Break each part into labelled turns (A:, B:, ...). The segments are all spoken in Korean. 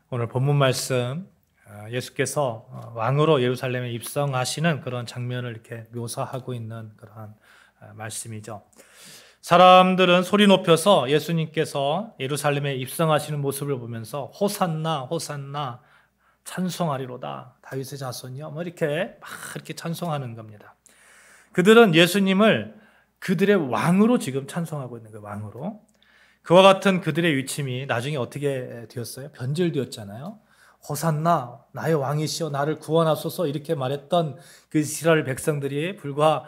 A: 오늘 본문 말씀 예수께서 왕으로 예루살렘에 입성하시는 그런 장면을 이렇게 묘사하고 있는 그러한 말씀이죠. 사람들은 소리 높여서 예수님께서 예루살렘에 입성하시는 모습을 보면서 호산나 호산나 찬송하리로다 다윗의 자손이여 뭐 이렇게 막 이렇게 찬송하는 겁니다. 그들은 예수님을 그들의 왕으로 지금 찬송하고 있는 거예요. 왕으로. 그와 같은 그들의 위침이 나중에 어떻게 되었어요? 변질되었잖아요. 호산나 나의 왕이시여 나를 구원하소서 이렇게 말했던 그 이스라엘 백성들이 불과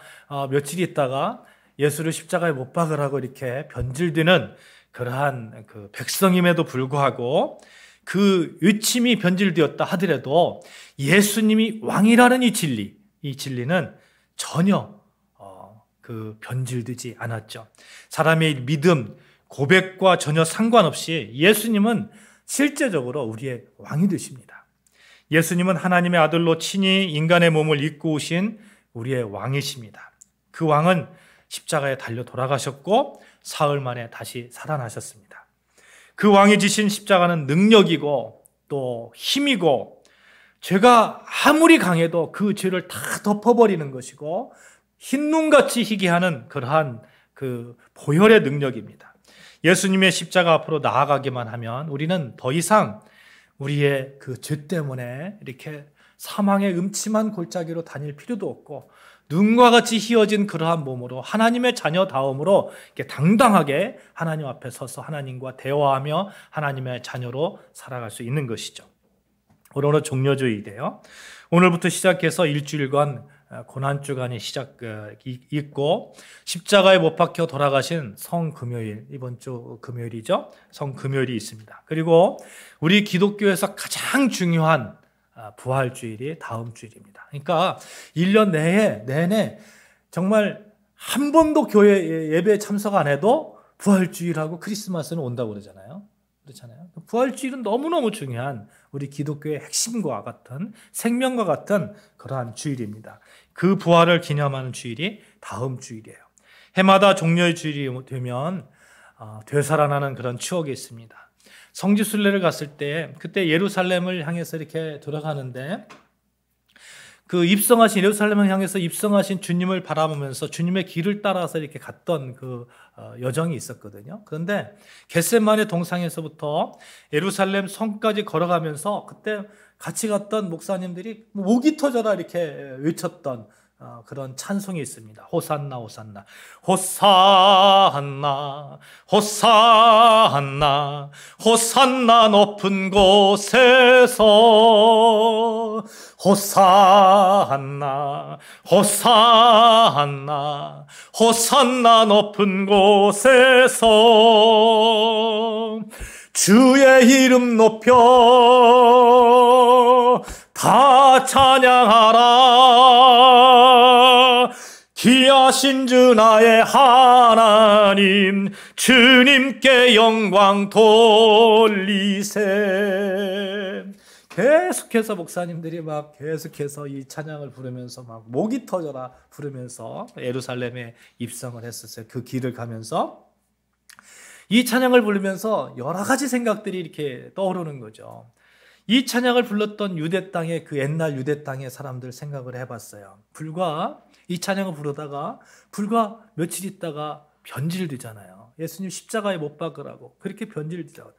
A: 며칠 있다가 예수를 십자가에 못 박으라고 이렇게 변질되는 그러한 그 백성임에도 불구하고 그 위침이 변질되었다 하더라도 예수님이 왕이라는 이 진리는 전혀 그 변질되지 않았죠. 사람의 믿음 고백과 전혀 상관없이 예수님은 실제적으로 우리의 왕이 되십니다. 예수님은 하나님의 아들로 친히 인간의 몸을 입고 오신 우리의 왕이십니다. 그 왕은 십자가에 달려 돌아가셨고 사흘 만에 다시 살아나셨습니다. 그 왕이 지신 십자가는 능력이고 또 힘이고 죄가 아무리 강해도 그 죄를 다 덮어버리는 것이고 흰눈같이 희게 하는 그러한 그 보혈의 능력입니다. 예수님의 십자가 앞으로 나아가기만 하면 우리는 더 이상 우리의 그 죄 때문에 이렇게 사망의 음침한 골짜기로 다닐 필요도 없고 눈과 같이 휘어진 그러한 몸으로 하나님의 자녀다움으로 이렇게 당당하게 하나님 앞에 서서 하나님과 대화하며 하나님의 자녀로 살아갈 수 있는 것이죠. 오늘은 종려주일이에요. 오늘부터 시작해서 일주일간 고난주간이 있고 십자가에 못 박혀 돌아가신 성금요일, 이번 주 금요일이죠. 성금요일이 있습니다. 그리고 우리 기독교에서 가장 중요한 부활주일이 다음 주일입니다. 그러니까 1년 내내 정말 한 번도 교회 예배에 참석 안 해도 부활주일하고 크리스마스는 온다고 그러잖아요. 그렇잖아요. 부활주일은 너무너무 중요한 우리 기독교의 핵심과 같은 생명과 같은 그러한 주일입니다. 그 부활을 기념하는 주일이 다음 주일이에요. 해마다 종려의 주일이 되면 되살아나는 그런 추억이 있습니다. 성지순례를 갔을 때 그때 예루살렘을 향해서 이렇게 돌아가는데 그 입성하신 예루살렘을 향해서 입성하신 주님을 바라보면서 주님의 길을 따라서 이렇게 갔던 그 여정이 있었거든요. 그런데 겟세마네 동상에서부터 예루살렘 성까지 걸어가면서 그때 같이 갔던 목사님들이 목이 터져라 이렇게 외쳤던 그런 찬송이 있습니다. 호산나 호산나 호산나 호산나 호산나 높은 곳에서 호산나 호산나 호산나 높은 곳에서 주의 이름 높여 다 찬양하라. 귀하신 주 나의 하나님 주님께 영광 돌리세. 계속해서 목사님들이 막 계속해서 이 찬양을 부르면서 막 목이 터져라 부르면서 예루살렘에 입성을 했었어요. 그 길을 가면서 이 찬양을 부르면서 여러 가지 생각들이 이렇게 떠오르는 거죠. 이 찬양을 불렀던 유대 땅의 그 옛날 유대 땅의 사람들 생각을 해봤어요. 이 찬양을 부르다가 불과 며칠 있다가 변질되잖아요. 예수님 십자가에 못 박으라고 그렇게 변질되잖아요.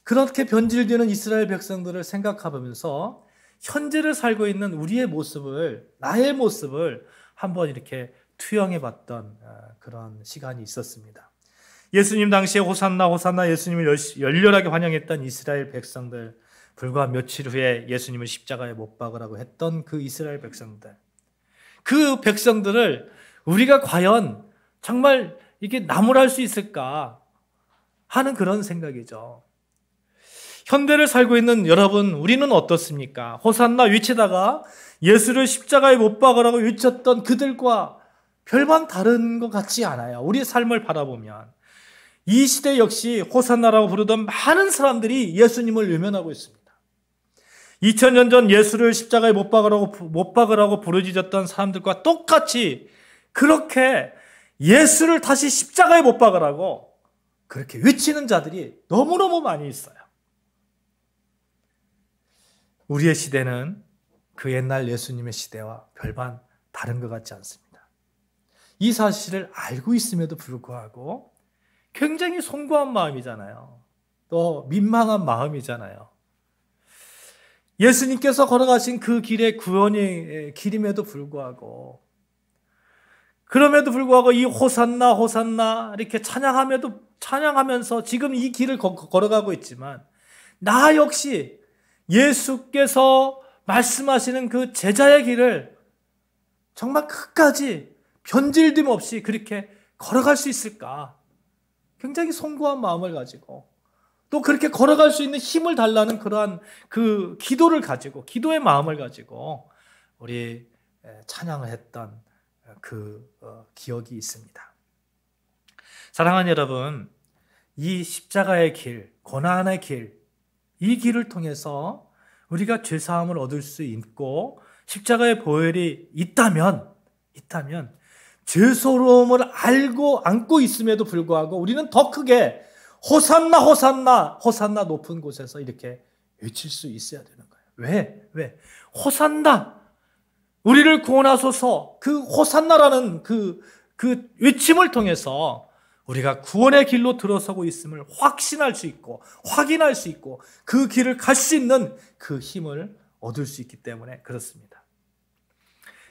A: 그렇게 변질되는 이스라엘 백성들을 생각해보면서 현재를 살고 있는 우리의 모습을, 나의 모습을 한번 이렇게 투영해봤던 그런 시간이 있었습니다. 예수님 당시에 호산나 호산나 예수님을 열렬하게 환영했던 이스라엘 백성들, 불과 며칠 후에 예수님을 십자가에 못 박으라고 했던 그 이스라엘 백성들, 그 백성들을 우리가 과연 정말 이게 나무랄 수 있을까 하는 그런 생각이죠. 현대를 살고 있는 여러분, 우리는 어떻습니까? 호산나 외치다가 예수를 십자가에 못 박으라고 외쳤던 그들과 별반 다른 것 같지 않아요. 우리의 삶을 바라보면 이 시대 역시 호산나라고 부르던 많은 사람들이 예수님을 외면하고 있습니다. 2000년 전 예수를 십자가에 못 박으라고 부르짖었던 사람들과 똑같이 그렇게 예수를 다시 십자가에 못 박으라고 그렇게 외치는 자들이 너무너무 많이 있어요. 우리의 시대는 그 옛날 예수님의 시대와 별반 다른 것 같지 않습니다. 이 사실을 알고 있음에도 불구하고 굉장히 송구한 마음이잖아요. 또 민망한 마음이잖아요. 예수님께서 걸어가신 그 길의 구원의 길임에도 불구하고, 그럼에도 불구하고 이 호산나 호산나 이렇게 찬양하면서 지금 이 길을 걸어가고 있지만, 나 역시 예수께서 말씀하시는 그 제자의 길을 정말 끝까지 변질됨 없이 그렇게 걸어갈 수 있을까? 굉장히 송구한 마음을 가지고, 또 그렇게 걸어갈 수 있는 힘을 달라는 그러한 그 기도를 가지고, 기도의 마음을 가지고 우리 찬양을 했던 그 기억이 있습니다. 사랑하는 여러분, 이 십자가의 길, 고난의 길, 이 길을 통해서 우리가 죄사함을 얻을 수 있고 십자가의 보혈이 있다면 죄스러움을 알고 안고 있음에도 불구하고 우리는 더 크게 호산나 호산나 호산나 높은 곳에서 이렇게 외칠 수 있어야 되는 거예요. 왜? 호산나, 우리를 구원하소서, 그 호산나라는 그 외침을 통해서 우리가 구원의 길로 들어서고 있음을 확신할 수 있고 확인할 수 있고 그 길을 갈 수 있는 그 힘을 얻을 수 있기 때문에 그렇습니다.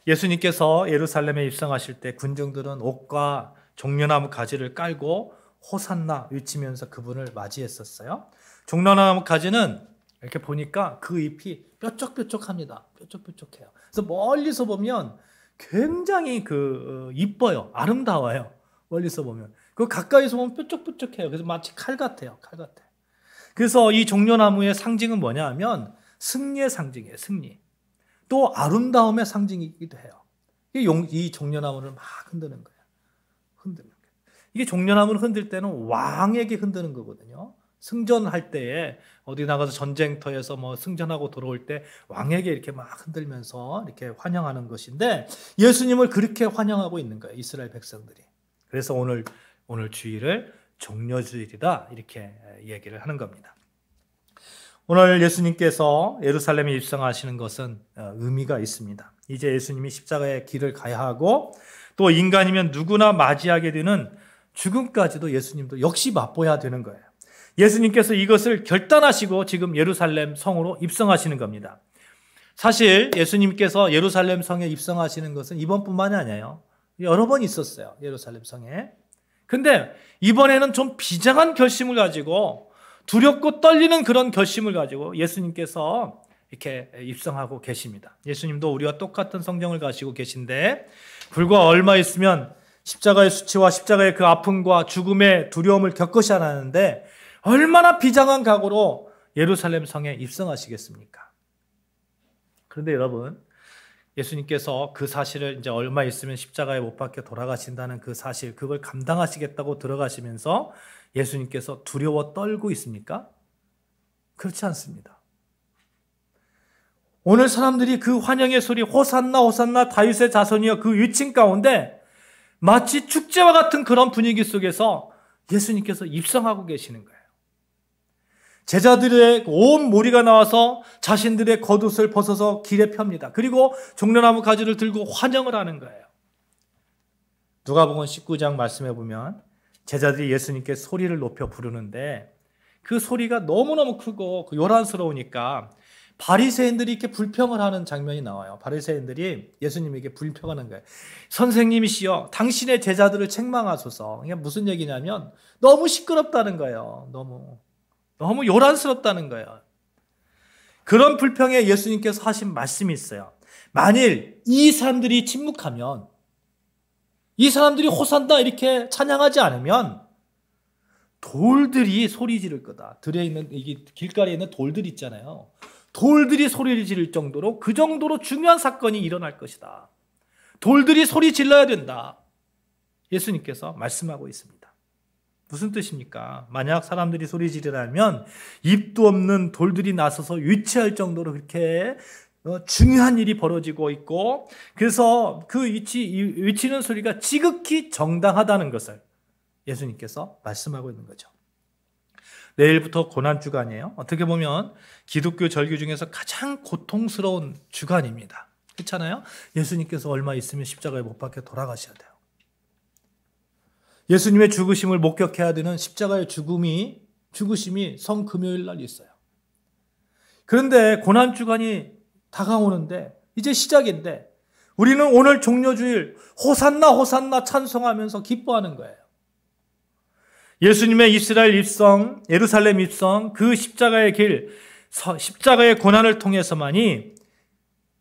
A: 예수님께서 예루살렘에 입성하실 때 군중들은 옥과 종려나무 가지를 깔고 호산나 외치면서 그분을 맞이했었어요. 종려나무 가지는 이렇게 보니까 그 잎이 뾰족뾰족합니다. 뾰족뾰족해요. 그래서 멀리서 보면 굉장히 이뻐요. 아름다워요. 멀리서 보면. 그 가까이서 보면 뾰족뾰족해요. 그래서 마치 칼 같아요. 칼 같아. 그래서 이 종려나무의 상징은 뭐냐 하면 승리의 상징이에요. 승리. 또 아름다움의 상징이기도 해요. 이 종려나무를 막 흔드는 거예요. 흔드는 거예요. 이게 종려나무를 흔들 때는 왕에게 흔드는 거거든요. 승전할 때에 어디 나가서 전쟁터에서 뭐 승전하고 들어올 때 왕에게 이렇게 막 흔들면서 이렇게 환영하는 것인데, 예수님을 그렇게 환영하고 있는 거예요. 이스라엘 백성들이. 그래서 오늘 주일을 종려주일이다 이렇게 얘기를 하는 겁니다. 오늘 예수님께서 예루살렘에 입성하시는 것은 의미가 있습니다. 이제 예수님이 십자가의 길을 가야 하고 또 인간이면 누구나 맞이하게 되는 죽음까지도 예수님도 역시 맛보아야 되는 거예요. 예수님께서 이것을 결단하시고 지금 예루살렘 성으로 입성하시는 겁니다. 사실 예수님께서 예루살렘 성에 입성하시는 것은 이번뿐만이 아니에요. 여러 번 있었어요. 예루살렘 성에. 근데 이번에는 좀 비장한 결심을 가지고, 두렵고 떨리는 그런 결심을 가지고 예수님께서 이렇게 입성하고 계십니다. 예수님도 우리와 똑같은 성경을 가지고 계신데, 불과 얼마 있으면 십자가의 수치와 십자가의 그 아픔과 죽음의 두려움을 겪으셔야 하는데 얼마나 비장한 각오로 예루살렘 성에 입성하시겠습니까? 그런데 여러분, 예수님께서 그 사실을 이제 얼마 있으면 십자가에 못 박혀 돌아가신다는 그 사실, 그걸 감당하시겠다고 들어가시면서 예수님께서 두려워 떨고 있습니까? 그렇지 않습니다. 오늘 사람들이 그 환영의 소리, 호산나 호산나 다윗의 자손이여, 그 외침 가운데 마치 축제와 같은 그런 분위기 속에서 예수님께서 입성하고 계시는 거예요. 제자들의 온 무리가 나와서 자신들의 겉옷을 벗어서 길에 펴니다. 그리고 종려나무 가지를 들고 환영을 하는 거예요. 누가복음 19장 말씀해 보면 제자들이 예수님께 소리를 높여 부르는데 그 소리가 너무너무 크고 요란스러우니까 바리새인들이 이렇게 불평을 하는 장면이 나와요. 바리새인들이 예수님에게 불평하는 거예요. 선생님이시여, 당신의 제자들을 책망하소서. 이게 무슨 얘기냐면 너무 시끄럽다는 거예요. 너무 요란스럽다는 거예요. 그런 불평에 예수님께서 하신 말씀이 있어요. 만일 이 사람들이 침묵하면, 이 사람들이 호산나 이렇게 찬양하지 않으면 돌들이 소리 지를 거다. 들에 있는, 이게 길가에 있는 돌들 있잖아요. 돌들이 소리를 지를 정도로, 그 정도로 중요한 사건이 일어날 것이다. 돌들이 소리 질러야 된다. 예수님께서 말씀하고 있습니다. 무슨 뜻입니까? 만약 사람들이 소리 지르라면 입도 없는 돌들이 나서서 위치할 정도로 그렇게 중요한 일이 벌어지고 있고, 그래서 그 위치는 소리가 지극히 정당하다는 것을 예수님께서 말씀하고 있는 거죠. 내일부터 고난주간이에요. 어떻게 보면 기독교 절기 중에서 가장 고통스러운 주간입니다. 그렇잖아요? 예수님께서 얼마 있으면 십자가에 못 박혀 돌아가셔야 돼요. 예수님의 죽으심을 목격해야 되는 십자가의 죽으심이 성금요일 날 있어요. 그런데 고난주간이 다가오는데 이제 시작인데 우리는 오늘 종료주일 호산나 호산나 찬송하면서 기뻐하는 거예요. 예수님의 이스라엘 입성, 예루살렘 입성, 그 십자가의 길, 십자가의 고난을 통해서만이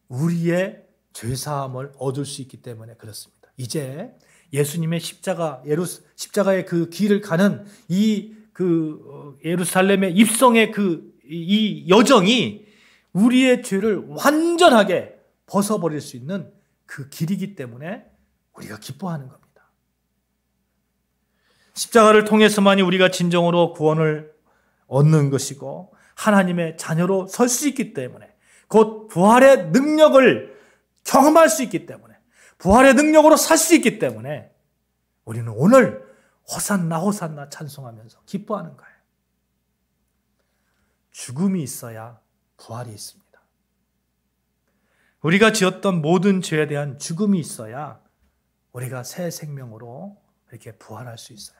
A: 우리의 죄사함을 얻을 수 있기 때문에 그렇습니다. 이제 예수님의 십자가의 그 길을 가는 예루살렘의 입성의 이 여정이 우리의 죄를 완전하게 벗어버릴 수 있는 그 길이기 때문에 우리가 기뻐하는 겁니다. 십자가를 통해서만이 우리가 진정으로 구원을 얻는 것이고 하나님의 자녀로 설 수 있기 때문에 곧 부활의 능력을 경험할 수 있기 때문에 부활의 능력으로 살 수 있기 때문에 우리는 오늘 호산나 호산나 찬송하면서 기뻐하는 거예요. 죽음이 있어야 부활이 있습니다. 우리가 지었던 모든 죄에 대한 죽음이 있어야 우리가 새 생명으로 이렇게 부활할 수 있어요.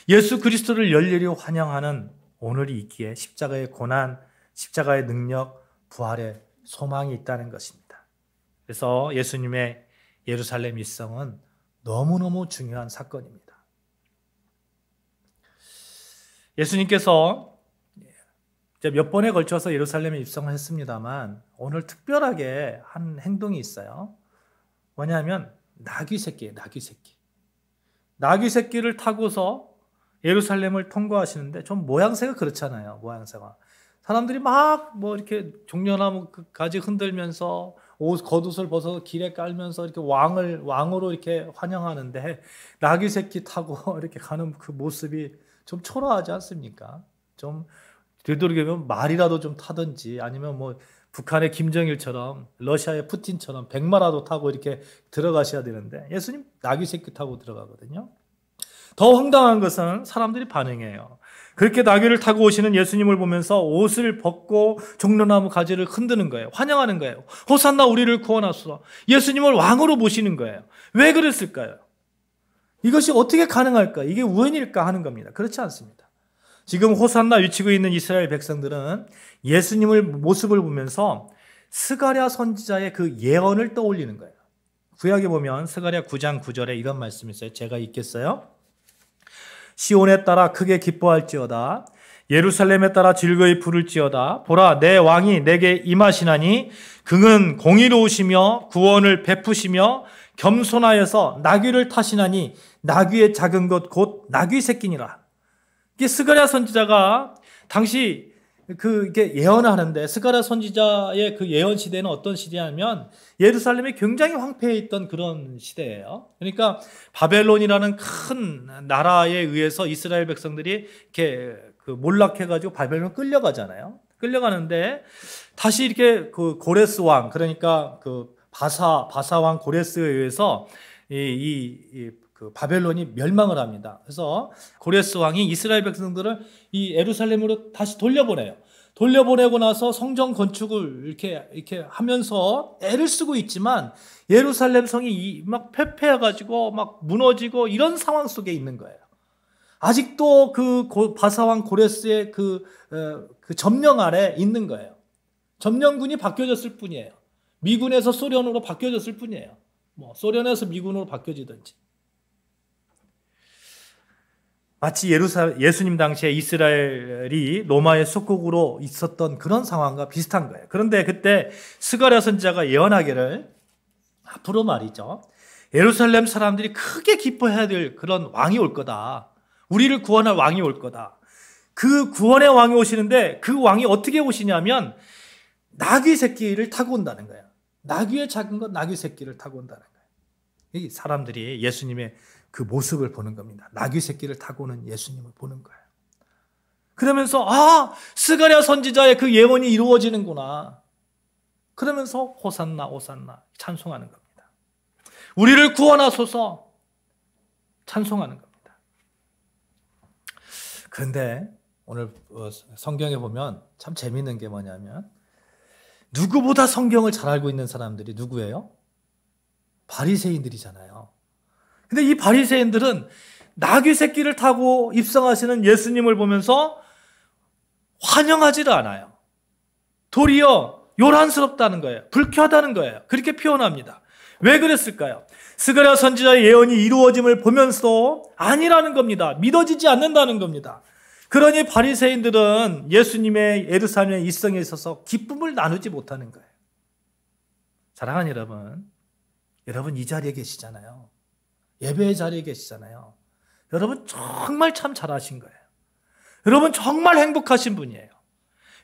A: 예수 그리스도를 열렬히 환영하는 오늘이 있기에 십자가의 고난, 십자가의 능력, 부활의 소망이 있다는 것입니다. 그래서 예수님의 예루살렘 입성은 너무너무 중요한 사건입니다. 예수님께서 몇 번에 걸쳐서 예루살렘에 입성을 했습니다만 오늘 특별하게 한 행동이 있어요. 뭐냐면 나귀 새끼예요. 나귀 새끼를 타고서 예루살렘을 통과하시는데 좀 모양새가 그렇잖아요. 모양새가. 사람들이 막 이렇게 종려나무 가지 흔들면서 겉옷을 벗어서 길에 깔면서 이렇게 왕으로 이렇게 환영하는데 나귀 새끼 타고 이렇게 가는 그 모습이 좀 초라하지 않습니까? 좀 되도록이면 말이라도 좀 타든지 아니면 북한의 김정일처럼 러시아의 푸틴처럼 백마라도 타고 이렇게 들어가셔야 되는데 예수님 나귀 새끼 타고 들어가거든요. 더 황당한 것은 사람들이 반응해요. 그렇게 나귀를 타고 오시는 예수님을 보면서 옷을 벗고 종려나무 가지를 흔드는 거예요. 환영하는 거예요. 호산나 우리를 구원하소서. 예수님을 왕으로 모시는 거예요. 왜 그랬을까요? 이것이 어떻게 가능할까? 이게 우연일까 하는 겁니다. 그렇지 않습니다. 지금 호산나 외치고 있는 이스라엘 백성들은 예수님의 모습을 보면서 스가랴 선지자의 그 예언을 떠올리는 거예요. 구약에 보면 스가랴 9장 9절에 이런 말씀이 있어요. 제가 읽겠어요. 시온에 따라 크게 기뻐할지어다. 예루살렘에 따라 즐거이 부를지어다. 보라, 내 왕이 내게 임하시나니 그는 공의로우시며 구원을 베푸시며 겸손하여서 나귀를 타시나니 나귀의 작은 것 곧 나귀 새끼니라. 이게 스가랴 선지자가 당시 이게 예언을 하는데 스가랴 선지자의 그 예언 시대는 어떤 시대냐면 예루살렘이 굉장히 황폐해 있던 그런 시대예요. 그러니까 바벨론이라는 큰 나라에 의해서 이스라엘 백성들이 이렇게 몰락해가지고 바벨론 끌려가잖아요. 끌려가는데 다시 이렇게 그 고레스 왕, 그러니까 그 바사 왕 고레스에 의해서 그 바벨론이 멸망을 합니다. 그래서 고레스 왕이 이스라엘 백성들을 이 예루살렘으로 다시 돌려보내요. 돌려보내고 나서 성전 건축을 이렇게 하면서 애를 쓰고 있지만 예루살렘 성이 막 폐폐해가지고 막 무너지고 이런 상황 속에 있는 거예요. 아직도 그 바사왕 고레스의 그 점령 아래 있는 거예요. 점령군이 바뀌어졌을 뿐이에요. 미군에서 소련으로 바뀌어졌을 뿐이에요. 소련에서 미군으로 바뀌어지든지. 마치 예수님 당시에 이스라엘이 로마의 속국으로 있었던 그런 상황과 비슷한 거예요. 그런데 그때 스가랴 선지자가 예언하기를 앞으로 말이죠. 예루살렘 사람들이 크게 기뻐해야 될 그런 왕이 올 거다. 우리를 구원할 왕이 올 거다. 그 구원의 왕이 오시는데 그 왕이 어떻게 오시냐면 나귀 새끼를 타고 온다는 거예요. 나귀의 작은 것 나귀 새끼를 타고 온다는 거예요. 이 사람들이 예수님의 그 모습을 보는 겁니다. 나귀 새끼를 타고 오는 예수님을 보는 거예요. 그러면서 스가랴 선지자의 그 예언이 이루어지는구나. 그러면서 호산나 호산나 찬송하는 겁니다. 우리를 구원하소서 찬송하는 겁니다. 그런데 오늘 성경에 보면 참 재밌는 게 뭐냐면 누구보다 성경을 잘 알고 있는 사람들이 누구예요? 바리새인들이잖아요. 근데 이 바리새인들은 나귀 새끼를 타고 입성하시는 예수님을 보면서 환영하지를 않아요. 도리어 요란스럽다는 거예요. 불쾌하다는 거예요. 그렇게 표현합니다. 왜 그랬을까요? 스가랴 선지자의 예언이 이루어짐을 보면서 아니라는 겁니다. 믿어지지 않는다는 겁니다. 그러니 바리새인들은 예수님의 예루살렘의 입성에 있어서 기쁨을 나누지 못하는 거예요. 사랑하는 여러분 이 자리에 계시잖아요. 예배의 자리에 계시잖아요. 여러분 정말 참 잘하신 거예요. 여러분 정말 행복하신 분이에요.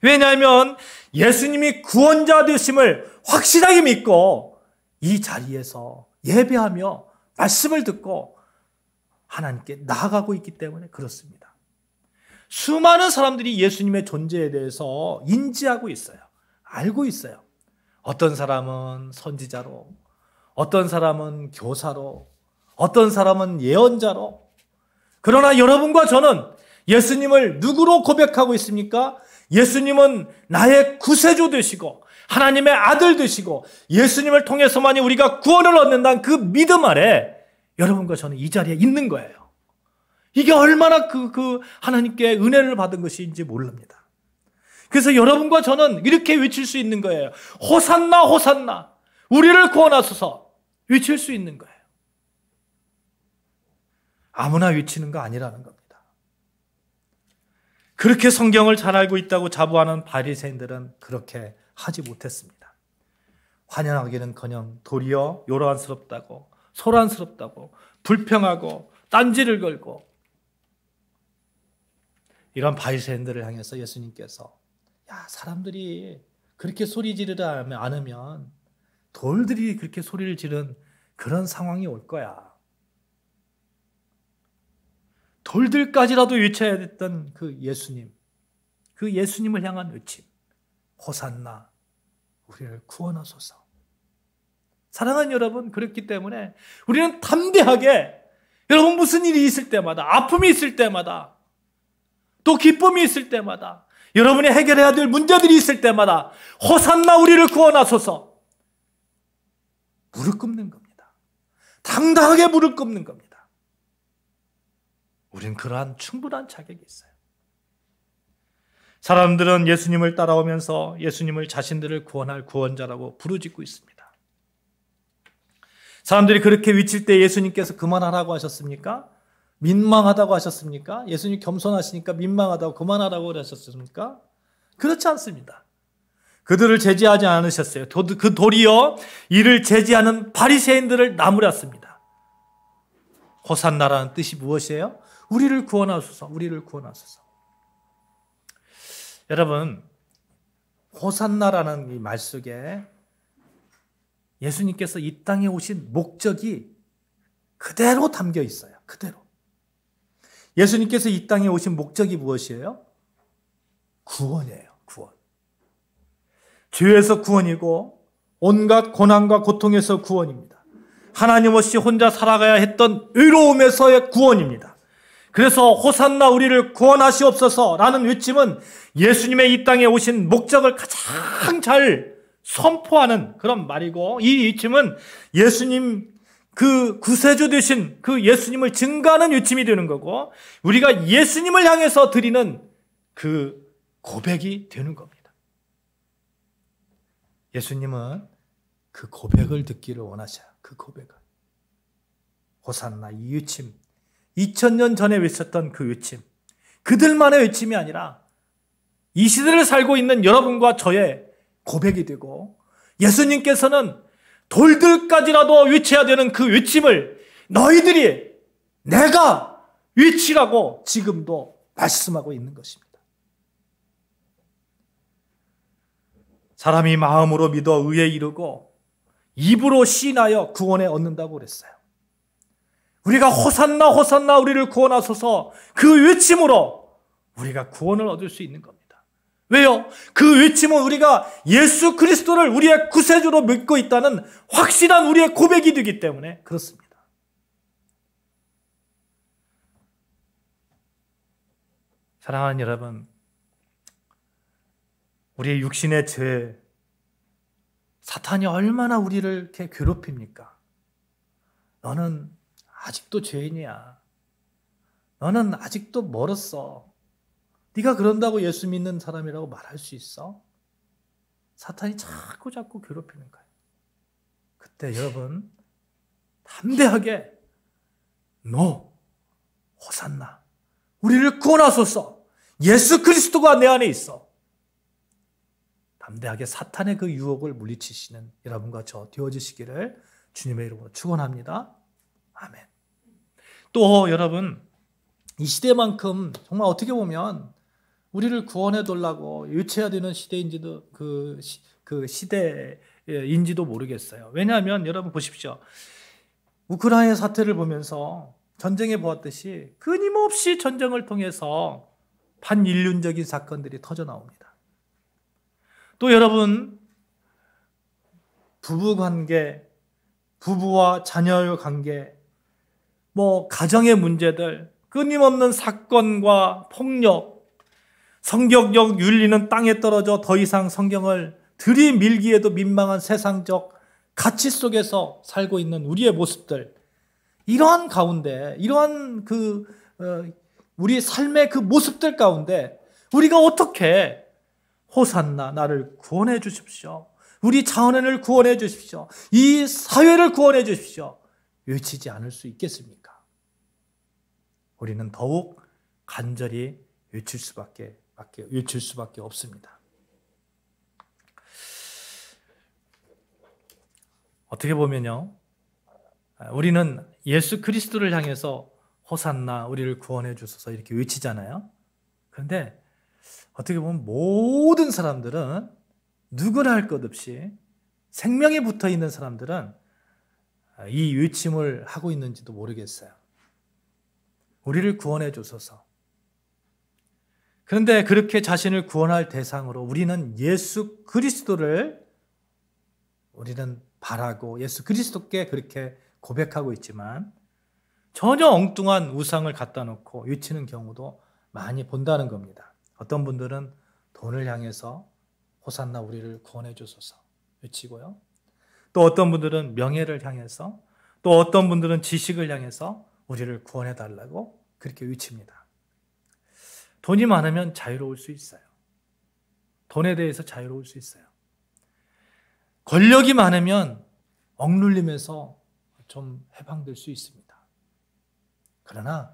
A: 왜냐하면 예수님이 구원자 되심을 확실하게 믿고 이 자리에서 예배하며 말씀을 듣고 하나님께 나아가고 있기 때문에 그렇습니다. 수많은 사람들이 예수님의 존재에 대해서 인지하고 있어요. 알고 있어요. 어떤 사람은 선지자로, 어떤 사람은 교사로, 어떤 사람은 예언자로. 그러나 여러분과 저는 예수님을 누구로 고백하고 있습니까? 예수님은 나의 구세주 되시고 하나님의 아들 되시고 예수님을 통해서만이 우리가 구원을 얻는다는 그 믿음 아래 여러분과 저는 이 자리에 있는 거예요. 이게 얼마나 그 하나님께 은혜를 받은 것인지 모릅니다. 그래서 여러분과 저는 이렇게 외칠 수 있는 거예요. 호산나 호산나 우리를 구원하소서 외칠 수 있는 거예요. 아무나 외치는 거 아니라는 겁니다. 그렇게 성경을 잘 알고 있다고 자부하는 바리새인들은 그렇게 하지 못했습니다. 환영하기는커녕 도리어 요란스럽다고 소란스럽다고 불평하고 딴지를 걸고 이런 바리새인들을 향해서 예수님께서 야 사람들이 그렇게 소리 지르지 않으면 돌들이 그렇게 소리를 지른 그런 상황이 올 거야. 돌들까지라도 외쳐야 됐던 그 예수님을 향한 외침. 호산나, 우리를 구원하소서. 사랑하는 여러분, 그렇기 때문에 우리는 담대하게 여러분 무슨 일이 있을 때마다, 아픔이 있을 때마다, 또 기쁨이 있을 때마다, 여러분이 해결해야 될 문제들이 있을 때마다 호산나 우리를 구원하소서. 무릎 꿇는 겁니다. 당당하게 무릎 꿇는 겁니다. 우린 그러한 충분한 자격이 있어요. 사람들은 예수님을 따라오면서 예수님을 자신들을 구원할 구원자라고 부르짖고 있습니다. 사람들이 그렇게 외칠 때 예수님께서 그만하라고 하셨습니까? 민망하다고 하셨습니까? 예수님 겸손하시니까 민망하다고 그만하라고 하셨습니까? 그렇지 않습니다. 그들을 제지하지 않으셨어요. 그 도리어 이를 제지하는 바리새인들을 나무랐습니다. 호산나라는 뜻이 무엇이에요? 우리를 구원하소서, 우리를 구원하소서. 여러분, 호산나라는 이 말 속에 예수님께서 이 땅에 오신 목적이 그대로 담겨 있어요. 그대로. 예수님께서 이 땅에 오신 목적이 무엇이에요? 구원이에요. 구원. 죄에서 구원이고 온갖 고난과 고통에서 구원입니다. 하나님 없이 혼자 살아가야 했던 의로움에서의 구원입니다. 그래서 호산나 우리를 구원하시옵소서라는 외침은 예수님의 이 땅에 오신 목적을 가장 잘 선포하는 그런 말이고, 이 외침은 예수님 그 구세주 되신 그 예수님을 증거하는 외침이 되는 거고, 우리가 예수님을 향해서 드리는 그 고백이 되는 겁니다. 예수님은 그 고백을 듣기를 원하셔요. 그 고백을. 호산나 이 외침, 2000년 전에 외쳤던 그 외침, 그들만의 외침이 아니라 이 시대를 살고 있는 여러분과 저의 고백이 되고, 예수님께서는 돌들까지라도 외쳐야 되는 그 외침을 너희들이 내가 외치라고 지금도 말씀하고 있는 것입니다. 사람이 마음으로 믿어 의에 이르고 입으로 시인하여 구원에 얻는다고 그랬어요. 우리가 호산나 호산나 우리를 구원하소서 그 외침으로 우리가 구원을 얻을 수 있는 겁니다. 왜요? 그 외침은 우리가 예수 그리스도를 우리의 구세주로 믿고 있다는 확실한 우리의 고백이 되기 때문에 그렇습니다. 사랑하는 여러분, 우리의 육신의 죄, 사탄이 얼마나 우리를 이렇게 괴롭힙니까? 너는 아직도 죄인이야. 너는 아직도 멀었어. 네가 그런다고 예수 믿는 사람이라고 말할 수 있어? 사탄이 자꾸 괴롭히는 거예요. 그때 여러분 담대하게 호산나, 우리를 구원하소서, 예수 그리스도가 내 안에 있어. 담대하게 사탄의 그 유혹을 물리치시는 여러분과 저 되어주시기를 주님의 이름으로 축원합니다. 아멘. 또 여러분, 이 시대만큼 정말 어떻게 보면 우리를 구원해 달라고 외쳐야 되는 시대인지도 그 시대인지도 모르겠어요. 왜냐하면 여러분 보십시오. 우크라이나 사태를 보면서 전쟁에 보았듯이 끊임없이 전쟁을 통해서 반인륜적인 사건들이 터져 나옵니다. 또 여러분, 부부관계, 부부와 자녀의 관계, 가정의 문제들, 끊임없는 사건과 폭력, 성경적 윤리는 땅에 떨어져 더 이상 성경을 들이밀기에도 민망한 세상적 가치 속에서 살고 있는 우리의 모습들, 이러한 가운데, 이러한 우리 삶의 그 모습들 가운데 우리가 어떻게 호산나, 나를 구원해 주십시오, 우리 자원을 구원해 주십시오, 이 사회를 구원해 주십시오 외치지 않을 수 있겠습니까? 우리는 더욱 간절히 외칠 수밖에 없습니다. 어떻게 보면요, 우리는 예수 그리스도를 향해서 호산나, 우리를 구원해 주소서 이렇게 외치잖아요. 그런데 어떻게 보면 모든 사람들은, 누구나 할 것 없이 생명이 붙어 있는 사람들은 이 외침을 하고 있는지도 모르겠어요. 우리를 구원해 주소서. 그런데 그렇게 자신을 구원할 대상으로 우리는 예수 그리스도를 우리는 바라고 예수 그리스도께 그렇게 고백하고 있지만 전혀 엉뚱한 우상을 갖다 놓고 외치는 경우도 많이 본다는 겁니다. 어떤 분들은 돈을 향해서 호산나, 우리를 구원해 주소서 외치고요. 또 어떤 분들은 명예를 향해서, 또 어떤 분들은 지식을 향해서 우리를 구원해 달라고 그렇게 외칩니다. 돈이 많으면 자유로울 수 있어요. 돈에 대해서 자유로울 수 있어요. 권력이 많으면 억눌림에서 좀 해방될 수 있습니다. 그러나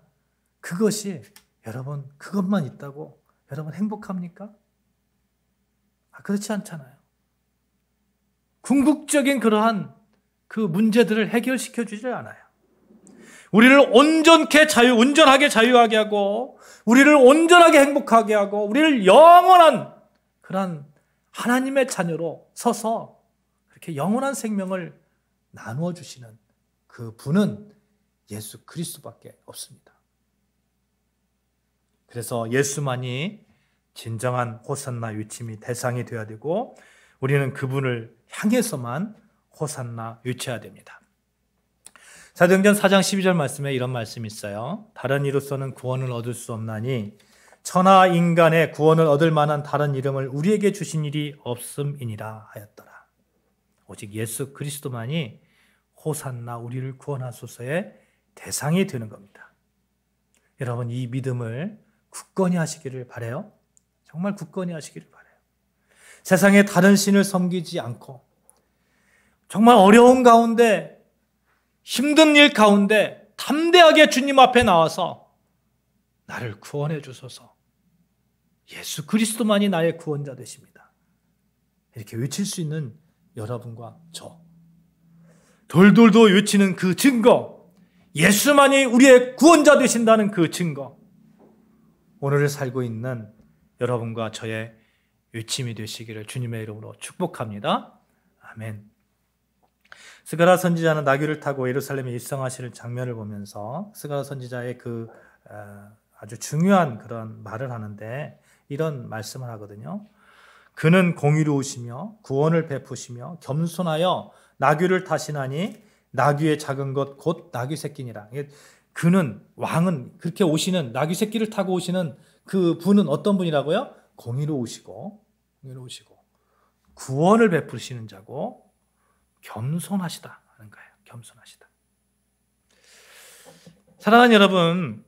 A: 그것이 여러분, 그것만 있다고 여러분 행복합니까? 그렇지 않잖아요. 궁극적인 그러한 그 문제들을 해결시켜 주지 않아요. 우리를 온전하게 자유하게 하고, 우리를 온전하게 행복하게 하고, 우리를 영원한 그런 하나님의 자녀로 서서 그렇게 영원한 생명을 나누어 주시는 그 분은 예수 그리스도밖에 없습니다. 그래서 예수만이 진정한 호산나 외침이 대상이 되어야 되고, 우리는 그분을 향해서만 호산나 외쳐야 됩니다. 사도행전 4장 12절 말씀에 이런 말씀이 있어요. 다른 이로서는 구원을 얻을 수 없나니 천하 인간의 구원을 얻을 만한 다른 이름을 우리에게 주신 일이 없음이니라 하였더라. 오직 예수 그리스도만이 호산나, 우리를 구원하소서의 대상이 되는 겁니다. 여러분, 이 믿음을 굳건히 하시기를 바라요. 정말 굳건히 하시기를 바라요. 세상에 다른 신을 섬기지 않고 정말 어려운 가운데, 힘든 일 가운데 담대하게 주님 앞에 나와서 나를 구원해 주소서, 예수 그리스도만이 나의 구원자 되십니다, 이렇게 외칠 수 있는 여러분과 저, 돌돌도 외치는 그 증거, 예수만이 우리의 구원자 되신다는 그 증거, 오늘을 살고 있는 여러분과 저의 외침이 되시기를 주님의 이름으로 축복합니다. 아멘. 스가랴 선지자는 나귀를 타고 예루살렘에 입성하시는 장면을 보면서 스가랴 선지자의 그 아주 중요한 그런 말을 하는데 이런 말씀을 하거든요. 그는 공의로우시며 구원을 베푸시며 겸손하여 나귀를 타시나니 나귀의 작은 것 곧 나귀 새끼니라. 그는, 왕은, 그렇게 오시는 나귀 새끼를 타고 오시는 그 분은 어떤 분이라고요? 공의로우시고 구원을 베푸시는 자고 겸손하시다 하는 거예요. 겸손하시다. 사랑하는 여러분,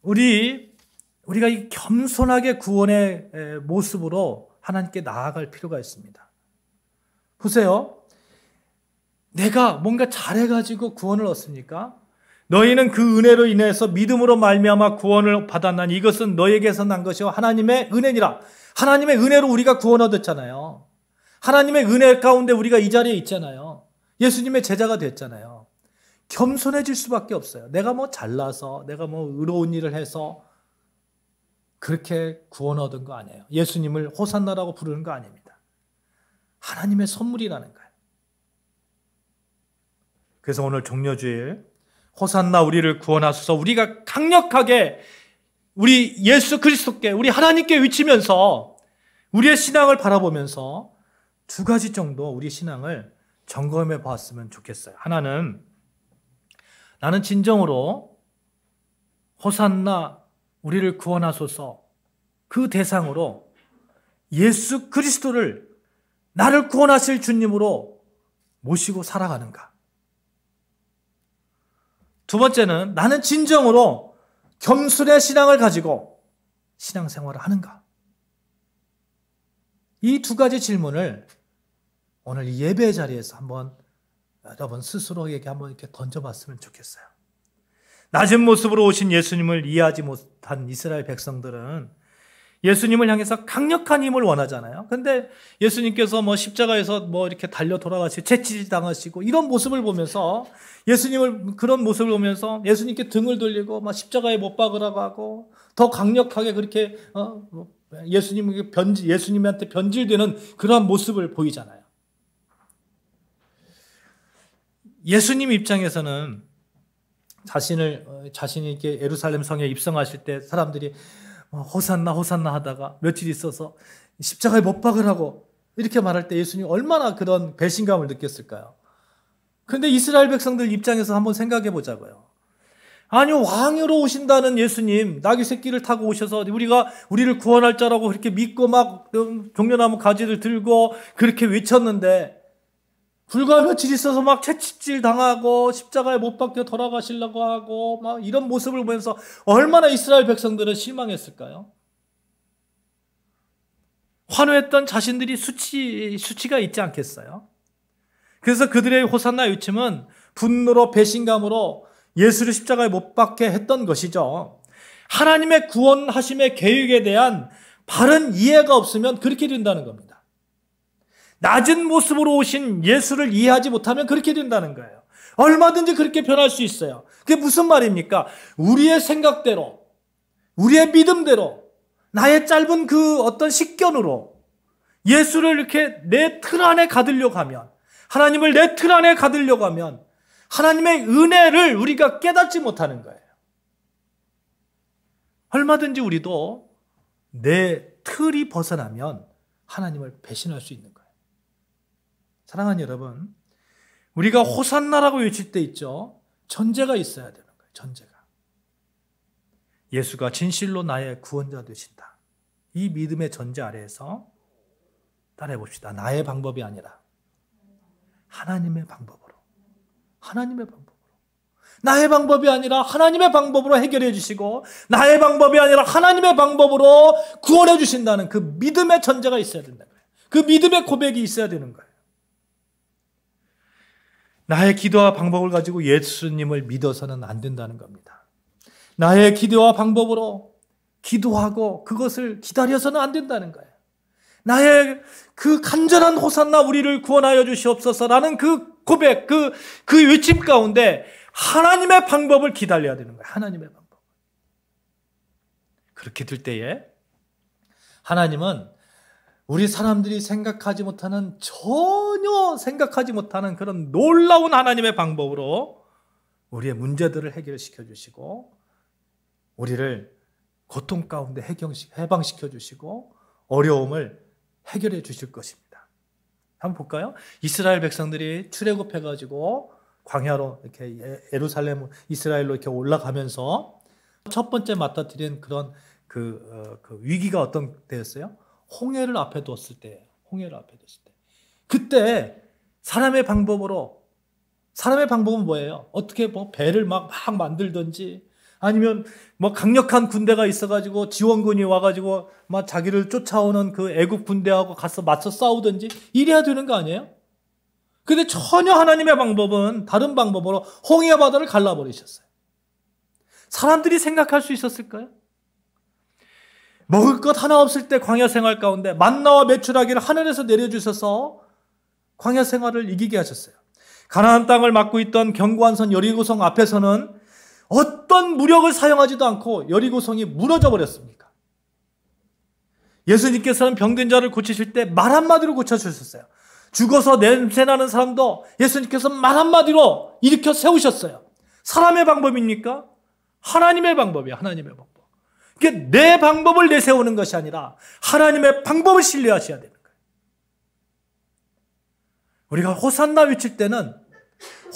A: 우리가 이 겸손하게 구원의 모습으로 하나님께 나아갈 필요가 있습니다. 보세요. 내가 뭔가 잘해가지고 구원을 얻습니까? 너희는 그 은혜로 인해서 믿음으로 말미암아 구원을 받았나니 이것은 너에게서 난 것이요 하나님의 은혜니라. 하나님의 은혜로 우리가 구원 얻었잖아요. 하나님의 은혜 가운데 우리가 이 자리에 있잖아요. 예수님의 제자가 됐잖아요. 겸손해질 수밖에 없어요. 내가 뭐 잘나서, 내가 뭐 의로운 일을 해서 그렇게 구원 얻은 거 아니에요. 예수님을 호산나라고 부르는 거 아닙니다. 하나님의 선물이라는 거예요. 그래서 오늘 종려주일 호산나 우리를 구원하소서, 우리가 강력하게 우리 예수 그리스도께, 우리 하나님께 외치면서 우리의 신앙을 바라보면서 두 가지 정도 우리 신앙을 점검해 봤으면 좋겠어요. 하나는, 나는 진정으로 호산나 우리를 구원하소서 그 대상으로 예수 그리스도를 나를 구원하실 주님으로 모시고 살아가는가? 두 번째는, 나는 진정으로 겸손의 신앙을 가지고 신앙생활을 하는가? 이 두 가지 질문을 오늘 이 예배 자리에서 한번 여러분 스스로에게 한번 이렇게 던져봤으면 좋겠어요. 낮은 모습으로 오신 예수님을 이해하지 못한 이스라엘 백성들은 예수님을 향해서 강력한 힘을 원하잖아요. 근데 예수님께서 뭐 십자가에서 뭐 이렇게 달려 돌아가시고 채찍질 당하시고 이런 모습을 보면서, 예수님을 그런 모습을 보면서 예수님께 등을 돌리고 막 십자가에 못 박으라고 하고 더 강력하게 그렇게 예수님한테 변질되는 그러한 모습을 보이잖아요. 예수님 입장에서는 자신이 이렇게 예루살렘 성에 입성하실 때 사람들이 호산나 호산나 하다가 며칠 있어서 십자가에 못 박으라고 이렇게 말할 때 예수님이 얼마나 그런 배신감을 느꼈을까요? 그런데 이스라엘 백성들 입장에서 한번 생각해 보자고요. 아니, 왕으로 오신다는 예수님, 나귀 새끼를 타고 오셔서 우리를 구원할 자라고 그렇게 믿고 막 종려나무 가지를 들고 그렇게 외쳤는데, 불과 며칠 있어서 막 채찍질 당하고 십자가에 못 박혀 돌아가시려고 하고 막 이런 모습을 보면서 얼마나 이스라엘 백성들은 실망했을까요? 환호했던 자신들이 수치가 있지 않겠어요? 그래서 그들의 호산나 외침은 분노로 배신감으로 예수를 십자가에 못 박게 했던 것이죠. 하나님의 구원하심의 계획에 대한 바른 이해가 없으면 그렇게 된다는 겁니다. 낮은 모습으로 오신 예수를 이해하지 못하면 그렇게 된다는 거예요. 얼마든지 그렇게 변할 수 있어요. 그게 무슨 말입니까? 우리의 생각대로, 우리의 믿음대로, 나의 짧은 그 어떤 식견으로 예수를 이렇게 내 틀 안에 가두려고 하면, 하나님을 내 틀 안에 가두려고 하면 하나님의 은혜를 우리가 깨닫지 못하는 거예요. 얼마든지 우리도 내 틀이 벗어나면 하나님을 배신할 수 있는 거예요. 사랑하는 여러분, 우리가 호산나라고 외칠 때 있죠. 전제가 있어야 되는 거예요. 전제가. 예수가 진실로 나의 구원자 되신다. 이 믿음의 전제 아래에서 따라해 봅시다. 나의 방법이 아니라 하나님의 방법으로. 하나님의 방법으로. 나의 방법이 아니라 하나님의 방법으로 해결해 주시고, 나의 방법이 아니라 하나님의 방법으로 구원해 주신다는 그 믿음의 전제가 있어야 된다는 거예요. 그 믿음의 고백이 있어야 되는 거예요. 나의 기도와 방법을 가지고 예수님을 믿어서는 안 된다는 겁니다. 나의 기도와 방법으로 기도하고 그것을 기다려서는 안 된다는 거예요. 나의 그 간절한 호산나 우리를 구원하여 주시옵소서라는 그 고백, 그 외침 가운데 하나님의 방법을 기다려야 되는 거예요. 하나님의 방법. 그렇게 될 때에 하나님은 우리 사람들이 생각하지 못하는, 전혀 생각하지 못하는 그런 놀라운 하나님의 방법으로 우리의 문제들을 해결시켜 주시고, 우리를 고통 가운데 해방시켜 주시고 어려움을 해결해 주실 것입니다. 한번 볼까요? 이스라엘 백성들이 출애굽해가지고 광야로 이렇게 예루살렘, 이스라엘로 이렇게 올라가면서 첫 번째 맡아들인 그런 그 위기가 어떤 때였어요? 홍해를 앞에 뒀을 때, 홍해를 앞에 뒀을 때. 그때 사람의 방법은 뭐예요? 어떻게 뭐 배를 막 만들든지 아니면 뭐 강력한 군대가 있어가지고 지원군이 와가지고 막 자기를 쫓아오는 그 애국 군대하고 가서 맞서 싸우든지 이래야 되는 거 아니에요? 근데 전혀 하나님의 방법은 다른 방법으로 홍해 바다를 갈라버리셨어요. 사람들이 생각할 수 있었을까요? 먹을 것 하나 없을 때 광야 생활 가운데 만나와 메추라기를 하늘에서 내려주셔서 광야 생활을 이기게 하셨어요. 가나안 땅을 맡고 있던 견고한 선 여리고성 앞에서는 어떤 무력을 사용하지도 않고 여리고성이 무너져 버렸습니까? 예수님께서는 병든 자를 고치실 때 말 한마디로 고쳐주셨어요. 죽어서 냄새나는 사람도 예수님께서 말 한마디로 일으켜 세우셨어요. 사람의 방법입니까? 하나님의 방법이에요. 하나님의 방법. 그러니까 내 방법을 내세우는 것이 아니라 하나님의 방법을 신뢰하셔야 되는 거예요. 우리가 호산나 외칠 때는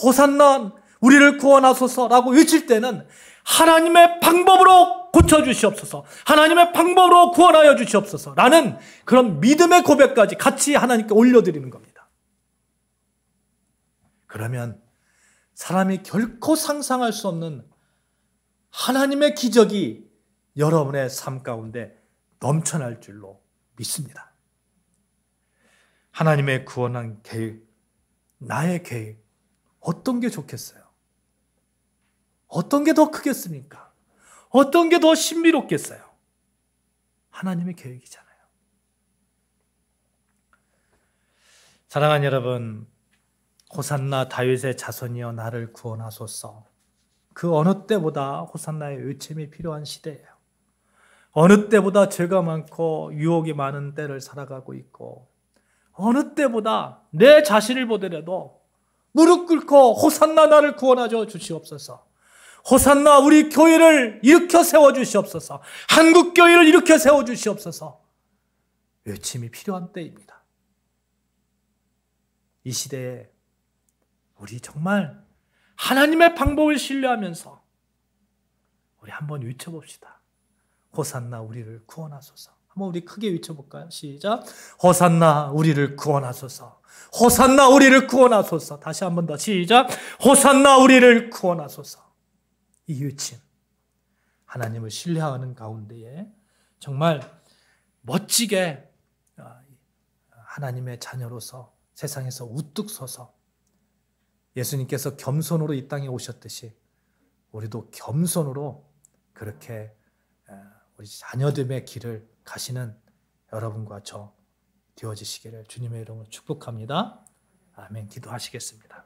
A: 호산나 우리를 구원하소서라고 외칠 때는 하나님의 방법으로 고쳐주시옵소서, 하나님의 방법으로 구원하여 주시옵소서라는 그런 믿음의 고백까지 같이 하나님께 올려드리는 겁니다. 그러면 사람이 결코 상상할 수 없는 하나님의 기적이 여러분의 삶 가운데 넘쳐날 줄로 믿습니다. 하나님의 구원한 계획, 나의 계획, 어떤 게 좋겠어요? 어떤 게 더 크겠습니까? 어떤 게 더 신비롭겠어요? 하나님의 계획이잖아요. 사랑하는 여러분, 호산나 다윗의 자손이여 나를 구원하소서. 그 어느 때보다 호산나의 외침이 필요한 시대예요. 어느 때보다 죄가 많고 유혹이 많은 때를 살아가고 있고 어느 때보다 내 자신을 보더라도 무릎 꿇고 호산나 나를 구원하여 주시옵소서. 호산나 우리 교회를 일으켜 세워주시옵소서. 한국교회를 일으켜 세워주시옵소서. 외침이 필요한 때입니다. 이 시대에 우리 정말 하나님의 방법을 신뢰하면서 우리 한번 외쳐봅시다. 호산나 우리를 구원하소서. 한번 우리 크게 외쳐볼까요? 시작. 호산나 우리를 구원하소서. 호산나 우리를 구원하소서. 다시 한번 더 시작. 호산나 우리를 구원하소서. 이 외침, 하나님을 신뢰하는 가운데에 정말 멋지게 하나님의 자녀로서 세상에서 우뚝 서서 예수님께서 겸손으로 이 땅에 오셨듯이 우리도 겸손으로 그렇게 우리 자녀됨의 길을 가시는 여러분과 저 되어지시기를 주님의 이름으로 축복합니다. 아멘. 기도하시겠습니다.